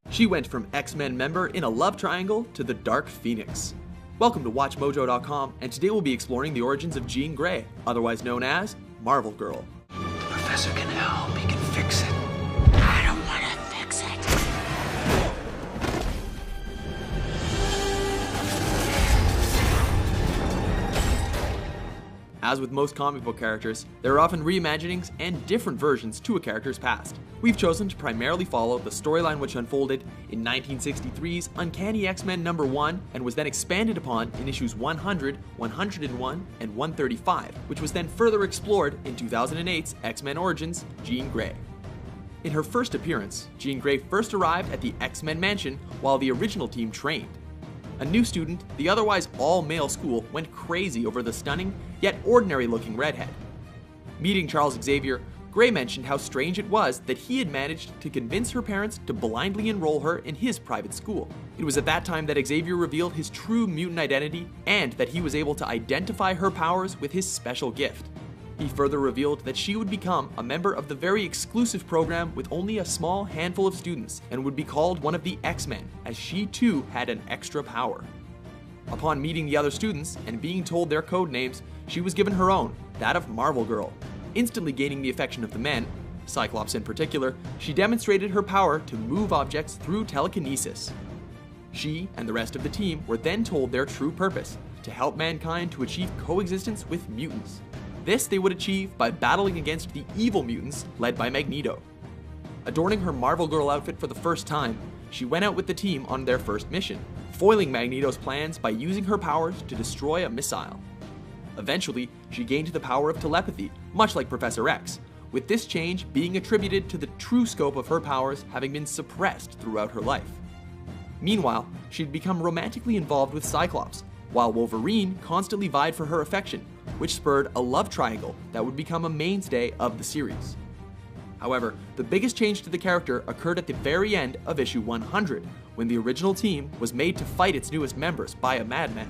She went from X-Men member in a love triangle to the Dark Phoenix. Welcome to WatchMojo.com, and today we'll be exploring the origins of Jean Grey, otherwise known as Marvel Girl. The professor can help, he can fix it. I don't want to fix it. As with most comic book characters, there are often reimaginings and different versions to a character's past. We've chosen to primarily follow the storyline which unfolded in 1963's Uncanny X-Men #1 and was then expanded upon in issues 100, 101, and 135, which was then further explored in 2008's X-Men Origins, Jean Grey. In her first appearance, Jean Grey first arrived at the X-Men Mansion while the original team trained. A new student, the otherwise all-male school went crazy over the stunning, yet ordinary-looking redhead. Meeting Charles Xavier, Grey mentioned how strange it was that he had managed to convince her parents to blindly enroll her in his private school. It was at that time that Xavier revealed his true mutant identity and that he was able to identify her powers with his special gift. He further revealed that she would become a member of the very exclusive program with only a small handful of students and would be called one of the X-Men, as she too had an extra power. Upon meeting the other students and being told their code names, she was given her own, that of Marvel Girl. Instantly gaining the affection of the men, Cyclops in particular, she demonstrated her power to move objects through telekinesis. She and the rest of the team were then told their true purpose, to help mankind to achieve coexistence with mutants. This they would achieve by battling against the evil mutants led by Magneto. Adorning her Marvel Girl outfit for the first time, she went out with the team on their first mission, foiling Magneto's plans by using her powers to destroy a missile. Eventually, she gained the power of telepathy, much like Professor X, with this change being attributed to the true scope of her powers having been suppressed throughout her life. Meanwhile, she'd become romantically involved with Cyclops, while Wolverine constantly vied for her affection, which spurred a love triangle that would become a mainstay of the series. However, the biggest change to the character occurred at the very end of issue 100, when the original team was made to fight its newest members by a madman.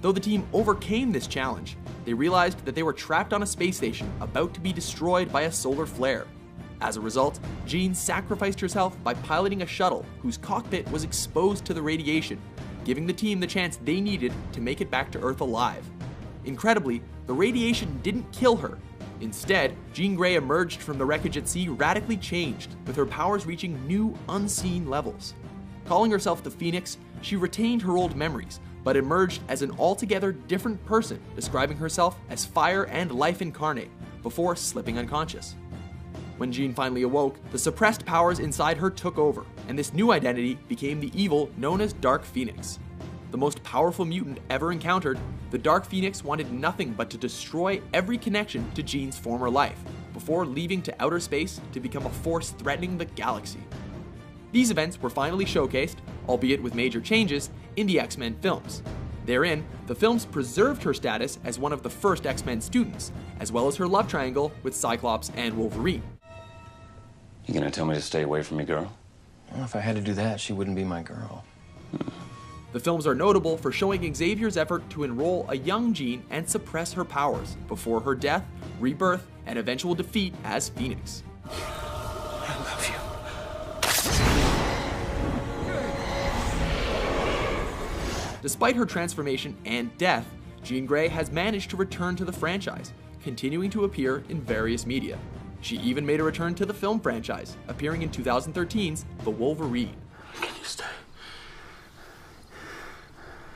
Though the team overcame this challenge, they realized that they were trapped on a space station about to be destroyed by a solar flare. As a result, Jean sacrificed herself by piloting a shuttle whose cockpit was exposed to the radiation, giving the team the chance they needed to make it back to Earth alive. Incredibly, the radiation didn't kill her. Instead, Jean Grey emerged from the wreckage at sea radically changed, with her powers reaching new, unseen levels. Calling herself the Phoenix, she retained her old memories, but emerged as an altogether different person, describing herself as fire and life incarnate, before slipping unconscious. When Jean finally awoke, the suppressed powers inside her took over, and this new identity became the evil known as Dark Phoenix. The most powerful mutant ever encountered, the Dark Phoenix wanted nothing but to destroy every connection to Jean's former life, before leaving to outer space to become a force threatening the galaxy. These events were finally showcased, albeit with major changes, in the X-Men films. Therein, the films preserved her status as one of the first X-Men students, as well as her love triangle with Cyclops and Wolverine. You gonna tell me to stay away from me, girl? Well, if I had to do that, she wouldn't be my girl. The films are notable for showing Xavier's effort to enroll a young Jean and suppress her powers, before her death, rebirth, and eventual defeat as Phoenix. I love you. Despite her transformation and death, Jean Grey has managed to return to the franchise, continuing to appear in various media. She even made a return to the film franchise, appearing in 2013's The Wolverine. Can you stay?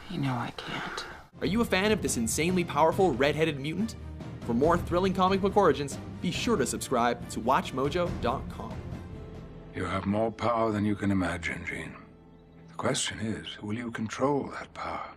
You know I can't. Are you a fan of this insanely powerful red-headed mutant? For more thrilling comic book origins, be sure to subscribe to WatchMojo.com. You have more power than you can imagine, Jean. The question is, will you control that power?